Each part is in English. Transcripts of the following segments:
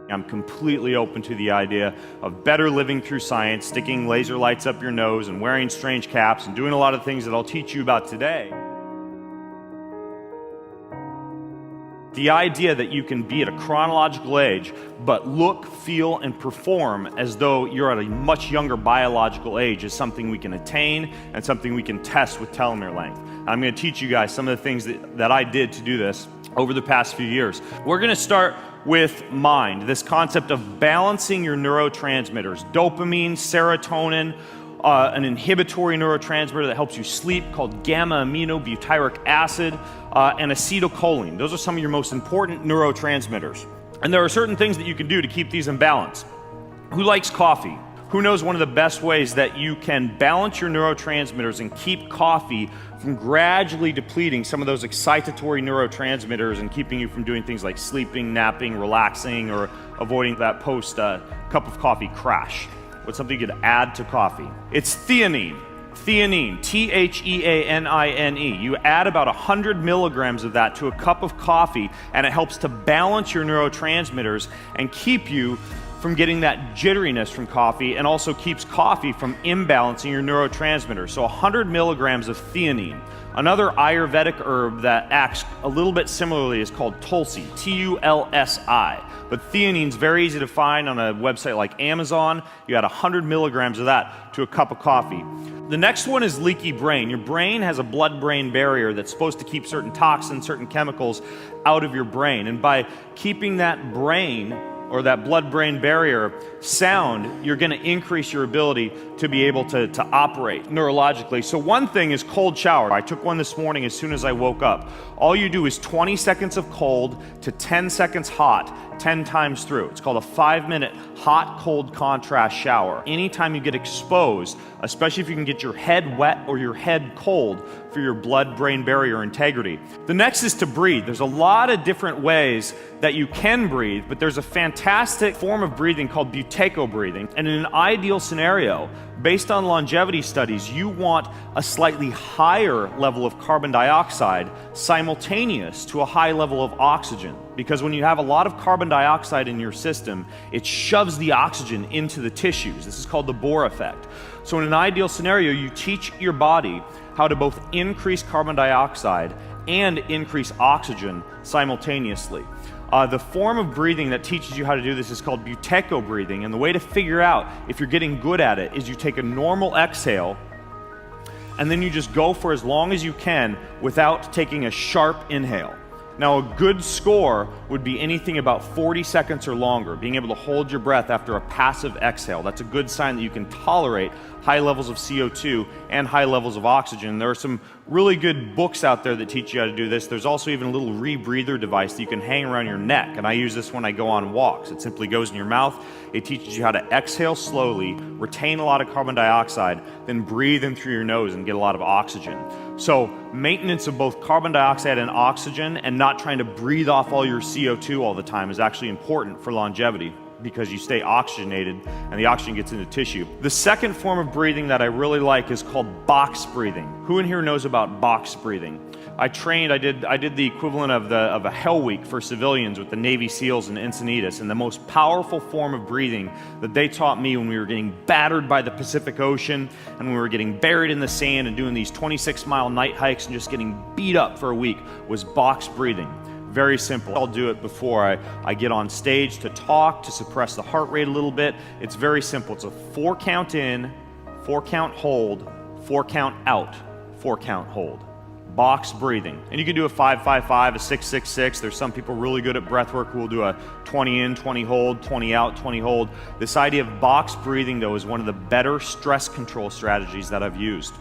I'm completely open to the idea of better living through science, sticking laser lights up your nose and wearing strange caps and doing a lot of things that I'll teach you about today. The idea that you can be at a chronological age, but look, feel, and perform as though you're at a much younger biological age is something we can attain and something we can test with telomere length. And I'm going to teach you guys some of the things that I did to do this over the past few years. We're going to start with mind, this concept of balancing your neurotransmitters, dopamine, serotonin, an inhibitory neurotransmitter that helps you sleep called gamma-aminobutyric acid, and acetylcholine. Those are some of your most important neurotransmitters. And there are certain things that you can do to keep these in balance. Who likes coffee? Who knows one of the best ways that you can balance your neurotransmitters and keep coffee from gradually depleting some of those excitatory neurotransmitters and keeping you from doing things like sleeping, napping, relaxing, or avoiding that post-cup of coffee crash? What's something you could add to coffee? It's theanine. Theanine, Theanine. You add about 100 milligrams of that to a cup of coffee, and it helps to balance your neurotransmitters and keep you from getting that jitteriness from coffee, and also keeps coffee from imbalancing your neurotransmitters. So 100 milligrams of theanine. Another Ayurvedic herb that acts a little bit similarly is called Tulsi, Tulsi. But theanine's very easy to find on a website like Amazon. You add 100 milligrams of that to a cup of coffee. The next one is leaky brain. Your brain has a blood-brain barrier that's supposed to keep certain toxins, certain chemicals out of your brain. And by keeping that brain or that blood-brain barrier sound, you're going to increase your ability to be able to operate neurologically. So one thing is cold shower. I took one this morning as soon as I woke up. All you do is 20 seconds of cold to 10 seconds hot, 10 times through. It's called a 5-minute hot-cold contrast shower. Anytime you get exposed, especially if you can get your head wet or your head cold for your blood-brain barrier integrity. The next is to breathe. There's a lot of different ways that you can breathe, but there's a fantastic form of breathing called buteyko breathing. And in an ideal scenario, based on longevity studies, you want a slightly higher level of carbon dioxide simultaneous to a high level of oxygen. Because when you have a lot of carbon dioxide in your system, it shoves the oxygen into the tissues. This is called the Bohr effect. So in an ideal scenario, you teach your body how to both increase carbon dioxide and increase oxygen simultaneously. The form of breathing that teaches you how to do this is called buteyko breathing, and the way to figure out if you're getting good at it is you take a normal exhale and then you just go for as long as you can without taking a sharp inhale. Now, a good score would be anything about 40 seconds or longer, being able to hold your breath after a passive exhale. That's a good sign that you can tolerate high levels of CO2 and high levels of oxygen. There are some really good books out there that teach you how to do this. There's also even a little rebreather device that you can hang around your neck, and I use this when I go on walks. It simply goes in your mouth. It teaches you how to exhale slowly, retain a lot of carbon dioxide, then breathe in through your nose and get a lot of oxygen. So maintenance of both carbon dioxide and oxygen, and not trying to breathe off all your CO2 all the time, is actually important for longevity, because you stay oxygenated and the oxygen gets into tissue. The second form of breathing that I really like is called box breathing. Who in here knows about box breathing? I did the equivalent of a Hell Week for civilians with the Navy SEALs in Encinitas, and the most powerful form of breathing that they taught me when we were getting battered by the Pacific Ocean and we were getting buried in the sand and doing these 26-mile night hikes and just getting beat up for a week was box breathing. Very simple. I'll do it before I get on stage to talk, to suppress the heart rate a little bit. It's very simple. It's a 4-count in, 4-count hold, 4-count out, 4-count hold. Box breathing. And you can do a 5-5-5, a 6-6-6. There's some people really good at breath work who will do a 20 in, 20 hold, 20 out, 20 hold. This idea of box breathing, though, is one of the better stress control strategies that I've used.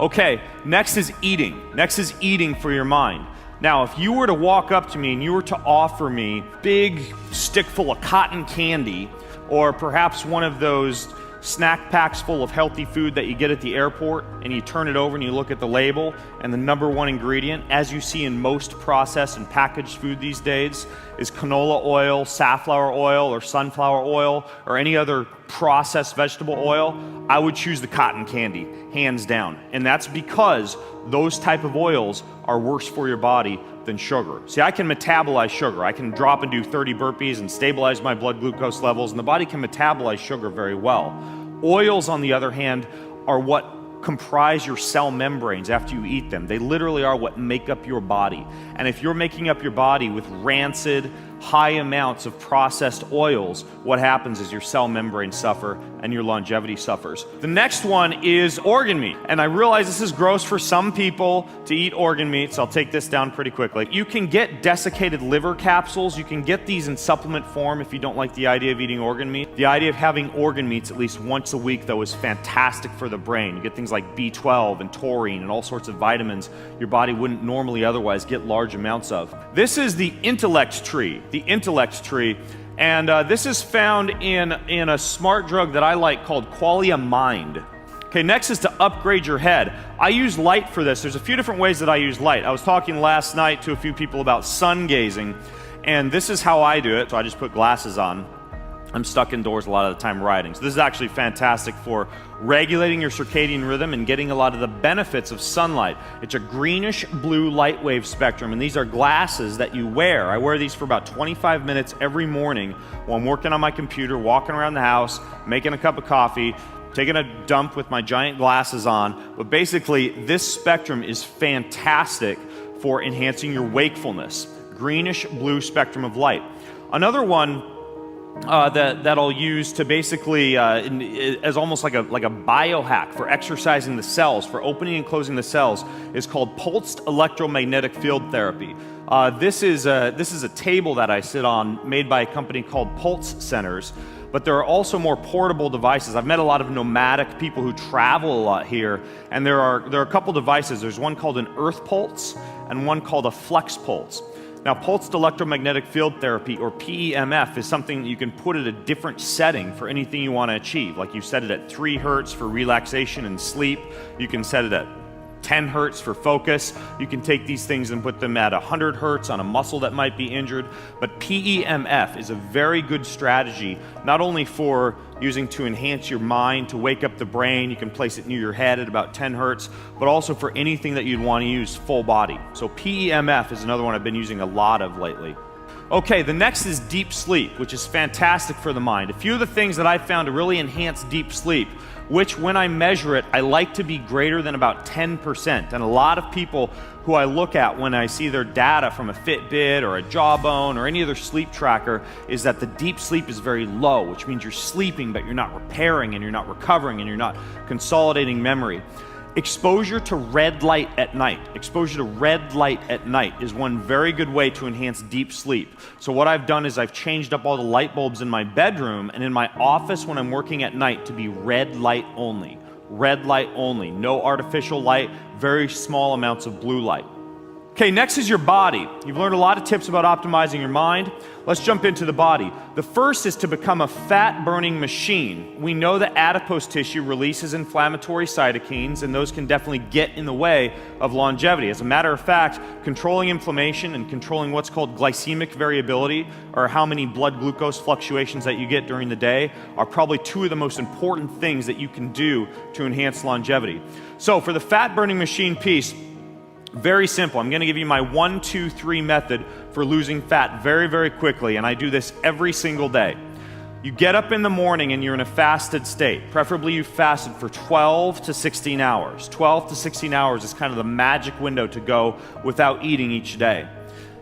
Okay, next is eating. Next is eating for your mind. Now, if you were to walk up to me and you were to offer me a big stick full of cotton candy, or perhaps one of those snack packs full of healthy food that you get at the airport, and you turn it over and you look at the label, and the number one ingredient, as you see in most processed and packaged food these days, is canola oil, safflower oil, or sunflower oil, or any other processed vegetable oil, I would choose the cotton candy, hands down. And that's because those type of oils are worse for your body than sugar. See, I can metabolize sugar. I can drop and do 30 burpees and stabilize my blood glucose levels, and the body can metabolize sugar very well. Oils, on the other hand, are what comprise your cell membranes after you eat them. They literally are what make up your body. And if you're making up your body with rancid, high amounts of processed oils, what happens is your cell membranes suffer and your longevity suffers. The next one is organ meat. And I realize this is gross for some people to eat organ meat, so I'll take this down pretty quickly. You can get desiccated liver capsules. You can get these in supplement form if you don't like the idea of eating organ meat. The idea of having organ meats at least once a week, though, is fantastic for the brain. You get things like B12 and taurine and all sorts of vitamins your body wouldn't normally otherwise get large amounts of. This is the intellect tree. The intellect tree, and this is found in a smart drug that I like called Qualia Mind. Okay, next is to upgrade your head. I use light for this. There's a few different ways that I use light. I was talking last night to a few people about sun gazing, and this is how I do it. So I just put glasses on. I'm stuck indoors a lot of the time riding. So this is actually fantastic for regulating your circadian rhythm and getting a lot of the benefits of sunlight. It's a greenish blue light wave spectrum, and these are glasses that you wear. I wear these for about 25 minutes every morning while I'm working on my computer, walking around the house, making a cup of coffee, taking a dump with my giant glasses on. But basically, this spectrum is fantastic for enhancing your wakefulness. Greenish blue spectrum of light. Another one that I'll use to basically as almost like a biohack for exercising the cells, for opening and closing the cells, is called pulsed electromagnetic field therapy. This is a table that I sit on, made by a company called Pulse Centers. But there are also more portable devices. I've met a lot of nomadic people who travel a lot here, and there are a couple devices. There's one called an Earth Pulse and one called a Flex Pulse. Now, pulsed electromagnetic field therapy, or PEMF, is something that you can put at a different setting for anything you want to achieve. Like you set it at 3 hertz for relaxation and sleep. You can set it at 10 hertz for focus. You can take these things and put them at 100 hertz on a muscle that might be injured. But PEMF is a very good strategy, not only for using to enhance your mind, to wake up the brain. You can place it near your head at about 10 hertz, but also for anything that you'd want to use full body. So PEMF is another one I've been using a lot of lately. Okay, the next is deep sleep, which is fantastic for the mind. A few of the things that I've found to really enhance deep sleep, which when I measure it, I like to be greater than about 10%. And a lot of people who I look at when I see their data from a Fitbit or a Jawbone or any other sleep tracker is that the deep sleep is very low, which means you're sleeping, but you're not repairing and you're not recovering and you're not consolidating memory. Exposure to red light at night. Exposure to red light at night is one very good way to enhance deep sleep. So what I've done is I've changed up all the light bulbs in my bedroom and in my office when I'm working at night to be red light only. Red light only. No artificial light, very small amounts of blue light. Okay, next is your body. You've learned a lot of tips about optimizing your mind. Let's jump into the body. The first is to become a fat-burning machine. We know that adipose tissue releases inflammatory cytokines, and those can definitely get in the way of longevity. As a matter of fact, controlling inflammation and controlling what's called glycemic variability, or how many blood glucose fluctuations that you get during the day, are probably 2 of the most important things that you can do to enhance longevity. So for the fat-burning machine piece, very simple. I'm going to give you my 1, 2, 3 method for losing fat very, very quickly, and I do this every single day. You get up in the morning and you're in a fasted state. Preferably you fasted for 12 to 16 hours. 12 to 16 hours is kind of the magic window to go without eating each day.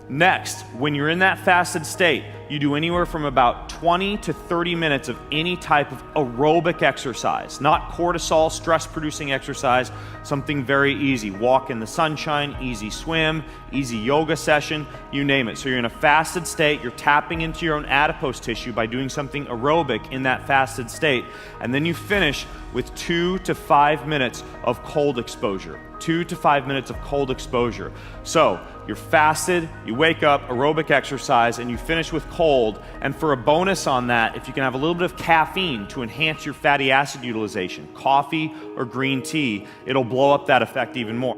Next, when you're in that fasted state, you do anywhere from about 20 to 30 minutes of any type of aerobic exercise, not cortisol, stress-producing exercise, something very easy. Walk in the sunshine, easy swim, easy yoga session, you name it. So you're in a fasted state, you're tapping into your own adipose tissue by doing something aerobic in that fasted state, and then you finish with 2 to 5 minutes of cold exposure. 2 to 5 minutes of cold exposure. So you're fasted, you wake up, aerobic exercise, and you finish with cold. And for a bonus on that, if you can have a little bit of caffeine to enhance your fatty acid utilization, coffee or green tea, it'll blow up that effect even more.